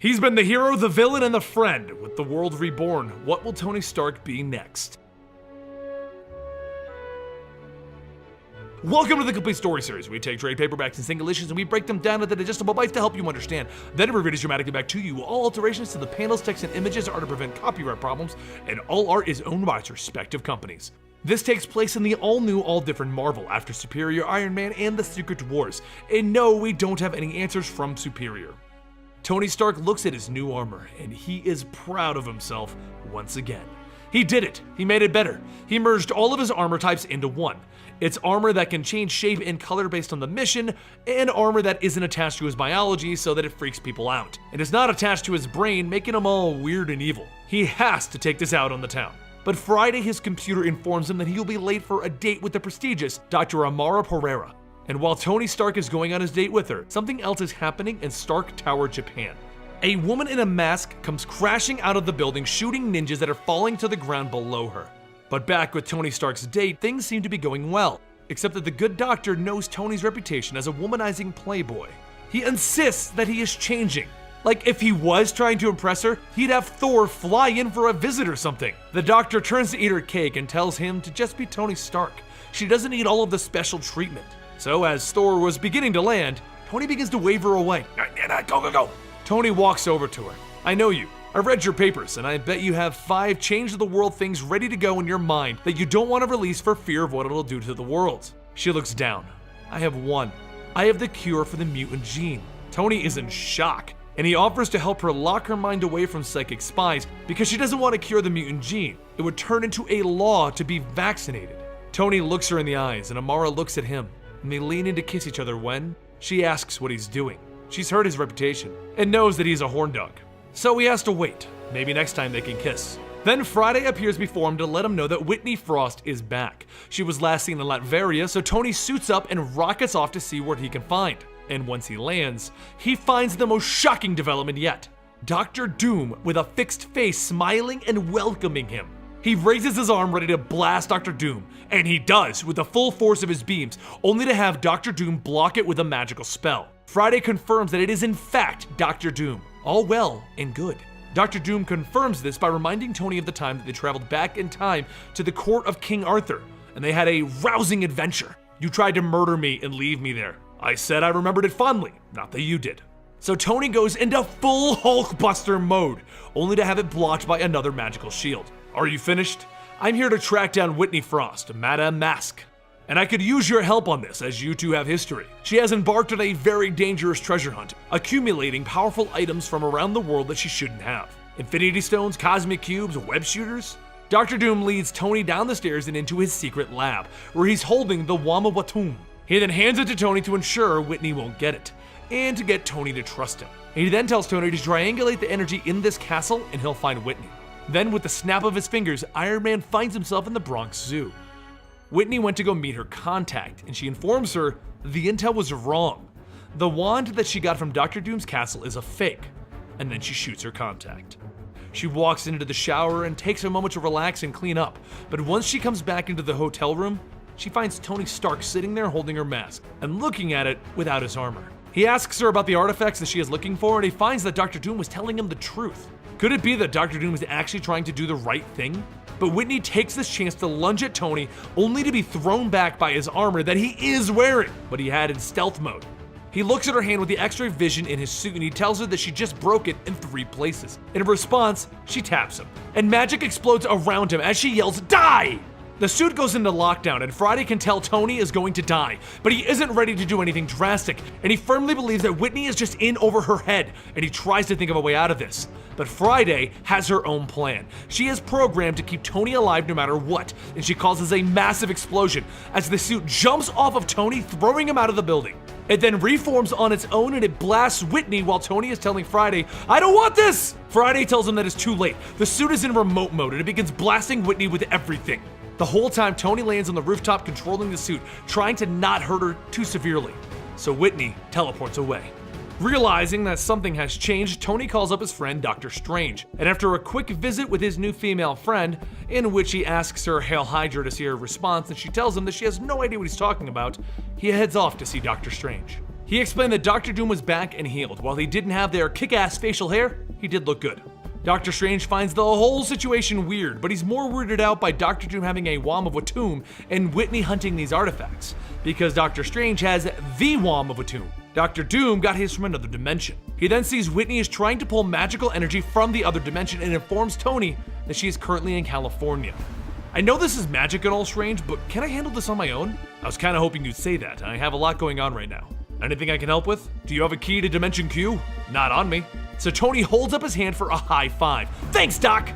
He's been the hero, the villain, and the friend. With the world reborn, what will Tony Stark be next? Welcome to the Complete Story Series. We take trade paperbacks and single issues and we break them down into digestible bites to help you understand. Then we read it dramatically back to you. All alterations to the panels, text, and images are to prevent copyright problems, and all art is owned by its respective companies. This takes place in the all-new, all-different Marvel after Superior Iron Man and the Secret Wars. And no, we don't have any answers from Superior. Tony Stark looks at his new armor, and he is proud of himself once again. He did it. He made it better. He merged all of his armor types into one. It's armor that can change shape and color based on the mission, and armor that isn't attached to his biology so that it freaks people out. And is not attached to his brain, making him all weird and evil. He has to take this out on the town. But Friday, his computer informs him that he'll be late for a date with the prestigious Dr. Amara Pereira. And while Tony Stark is going on his date with her, something else is happening in Stark Tower, Japan. A woman in a mask comes crashing out of the building, shooting ninjas that are falling to the ground below her. But back with Tony Stark's date, things seem to be going well, except that the good doctor knows Tony's reputation as a womanizing playboy. He insists that he is changing. Like if he was trying to impress her, he'd have Thor fly in for a visit or something. The doctor turns to eat her cake and tells him to just be Tony Stark. She doesn't need all of the special treatment. So as Thor was beginning to land, Tony begins to wave her away. Go. Tony walks over to her. I know you. I read your papers, and I bet you have 5 change-the-world things ready to go in your mind that you don't want to release for fear of what it'll do to the world. She looks down. I have 1. I have the cure for the mutant gene. Tony is in shock, and he offers to help her lock her mind away from psychic spies because she doesn't want to cure the mutant gene. It would turn into a law to be vaccinated. Tony looks her in the eyes, and Amara looks at him, and they lean in to kiss each other when she asks what he's doing. She's heard his reputation and knows that he's a horn dog. So he has to wait. Maybe next time they can kiss. Then Friday appears before him to let him know that Whitney Frost is back. She was last seen in Latveria, so Tony suits up and rockets off to see what he can find. And once he lands, he finds the most shocking development yet. Dr. Doom with a fixed face smiling and welcoming him. He raises his arm ready to blast Dr. Doom, and he does with the full force of his beams, only to have Dr. Doom block it with a magical spell. Friday confirms that it is in fact Dr. Doom. All well and good. Dr. Doom confirms this by reminding Tony of the time that they traveled back in time to the court of King Arthur, and they had a rousing adventure. You tried to murder me and leave me there. I said I remembered it fondly, not that you did. So Tony goes into full Hulkbuster mode, only to have it blocked by another magical shield. Are you finished? I'm here to track down Whitney Frost, Madame Mask. And I could use your help on this, as you two have history. She has embarked on a very dangerous treasure hunt, accumulating powerful items from around the world that she shouldn't have. Infinity Stones, Cosmic Cubes, Web Shooters. Dr. Doom leads Tony down the stairs and into his secret lab, where he's holding the Wamawatum. He then hands it to Tony to ensure Whitney won't get it, and to get Tony to trust him. He then tells Tony to triangulate the energy in this castle and he'll find Whitney. Then with the snap of his fingers, Iron Man finds himself in the Bronx Zoo. Whitney went to go meet her contact, and she informs her the intel was wrong. The wand that she got from Dr. Doom's castle is a fake, and then she shoots her contact. She walks into the shower and takes a moment to relax and clean up, but once she comes back into the hotel room, she finds Tony Stark sitting there holding her mask and looking at it without his armor. He asks her about the artifacts that she is looking for, and he finds that Dr. Doom was telling him the truth. Could it be that Dr. Doom is actually trying to do the right thing? But Whitney takes this chance to lunge at Tony, only to be thrown back by his armor that he is wearing, but he had in stealth mode. He looks at her hand with the X-ray vision in his suit, and he tells her that she just broke it in 3 places. In response, she taps him, and magic explodes around him as she yells, "Die!" The suit goes into lockdown, and Friday can tell Tony is going to die, but he isn't ready to do anything drastic, and he firmly believes that Whitney is just in over her head, and he tries to think of a way out of this. But Friday has her own plan. She is programmed to keep Tony alive no matter what, and she causes a massive explosion as the suit jumps off of Tony, throwing him out of the building. It then reforms on its own and it blasts Whitney while Tony is telling Friday, "I don't want this!" Friday tells him that it's too late. The suit is in remote mode and it begins blasting Whitney with everything. The whole time, Tony lands on the rooftop controlling the suit, trying to not hurt her too severely. So Whitney teleports away. Realizing that something has changed, Tony calls up his friend Dr. Strange, and after a quick visit with his new female friend, in which he asks her Hail Hydra to see her response and she tells him that she has no idea what he's talking about, he heads off to see Dr. Strange. He explained that Dr. Doom was back and healed. While he didn't have their kick-ass facial hair, he did look good. Doctor Strange finds the whole situation weird, but he's more weirded out by Dr. Doom having a Wom of Watum and Whitney hunting these artifacts, because Doctor Strange has the Wom of Watum. Dr. Doom got his from another dimension. He then sees Whitney is trying to pull magical energy from the other dimension and informs Tony that she is currently in California. I know this is magic and all, Strange, but can I handle this on my own? I was kinda hoping you'd say that. I have a lot going on right now. Anything I can help with? Do you have a key to Dimension Q? Not on me. So Tony holds up his hand for a high five. Thanks, Doc!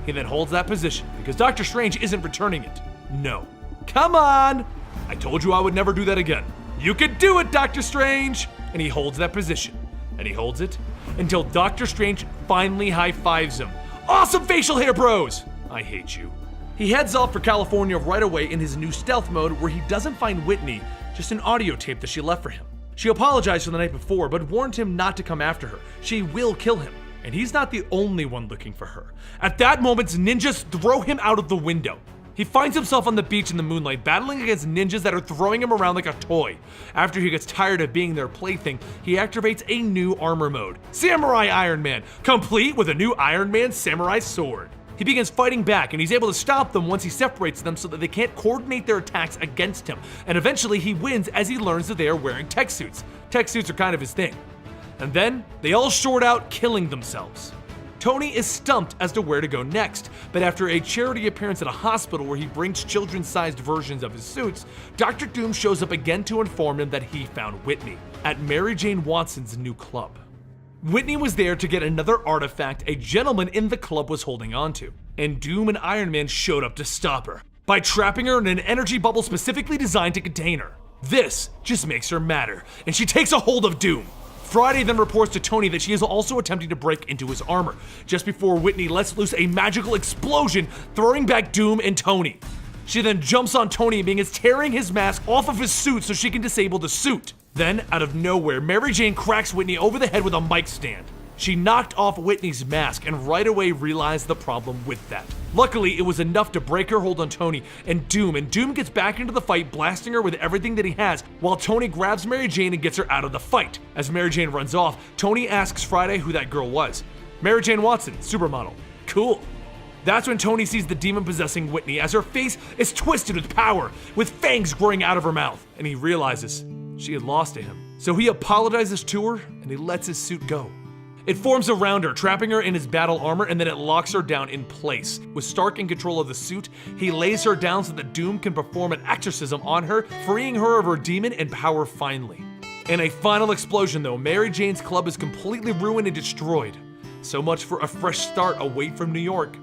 He then holds that position because Doctor Strange isn't returning it. No. Come on! I told you I would never do that again. You can do it, Doctor Strange! And he holds that position. And he holds it until Doctor Strange finally high fives him. Awesome facial hair, bros! I hate you. He heads off for California right away in his new stealth mode where he doesn't find Whitney, just an audio tape that she left for him. She apologized for the night before, but warned him not to come after her. She will kill him, and he's not the only one looking for her. At that moment, ninjas throw him out of the window. He finds himself on the beach in the moonlight, battling against ninjas that are throwing him around like a toy. After he gets tired of being their plaything, he activates a new armor mode, Samurai Iron Man, complete with a new Iron Man samurai sword. He begins fighting back, and he's able to stop them once he separates them so that they can't coordinate their attacks against him. And eventually he wins as he learns that they are wearing tech suits. Tech suits are kind of his thing. And then they all short out, killing themselves. Tony is stumped as to where to go next, but after a charity appearance at a hospital where he brings children-sized versions of his suits, Dr. Doom shows up again to inform him that he found Whitney at Mary Jane Watson's new club. Whitney was there to get another artifact a gentleman in the club was holding onto, and Doom and Iron Man showed up to stop her by trapping her in an energy bubble specifically designed to contain her. This just makes her madder, and she takes a hold of Doom. Friday then reports to Tony that she is also attempting to break into his armor, just before Whitney lets loose a magical explosion, throwing back Doom and Tony. She then jumps on Tony and begins tearing his mask off of his suit so she can disable the suit. Then, out of nowhere, Mary Jane cracks Whitney over the head with a mic stand. She knocked off Whitney's mask and right away realized the problem with that. Luckily, it was enough to break her hold on Tony and Doom gets back into the fight, blasting her with everything that he has, while Tony grabs Mary Jane and gets her out of the fight. As Mary Jane runs off, Tony asks Friday who that girl was. Mary Jane Watson, supermodel. Cool. That's when Tony sees the demon possessing Whitney as her face is twisted with power, with fangs growing out of her mouth, and he realizes she had lost to him. So he apologizes to her and he lets his suit go. It forms around her, trapping her in his battle armor, and then it locks her down in place. With Stark in control of the suit, he lays her down so that Doom can perform an exorcism on her, freeing her of her demon and power finally. In a final explosion though, Mary Jane's club is completely ruined and destroyed. So much for a fresh start away from New York.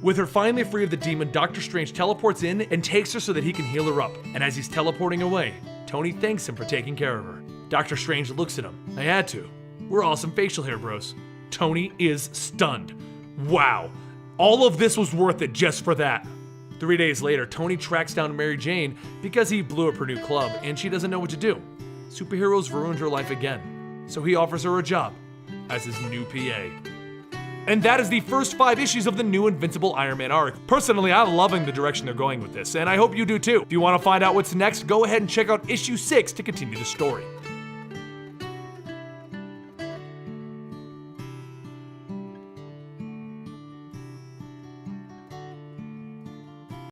With her finally free of the demon, Doctor Strange teleports in and takes her so that he can heal her up. And as he's teleporting away, Tony thanks him for taking care of her. Doctor Strange looks at him. I had to. We're awesome facial hair bros. Tony is stunned. Wow. All of this was worth it just for that. 3 days later, Tony tracks down Mary Jane because he blew up her new club and she doesn't know what to do. Superheroes ruined her life again. So he offers her a job as his new PA. And that is the first 5 issues of the new Invincible Iron Man arc. Personally, I'm loving the direction they're going with this, and I hope you do too. If you want to find out what's next, go ahead and check out issue 6 to continue the story.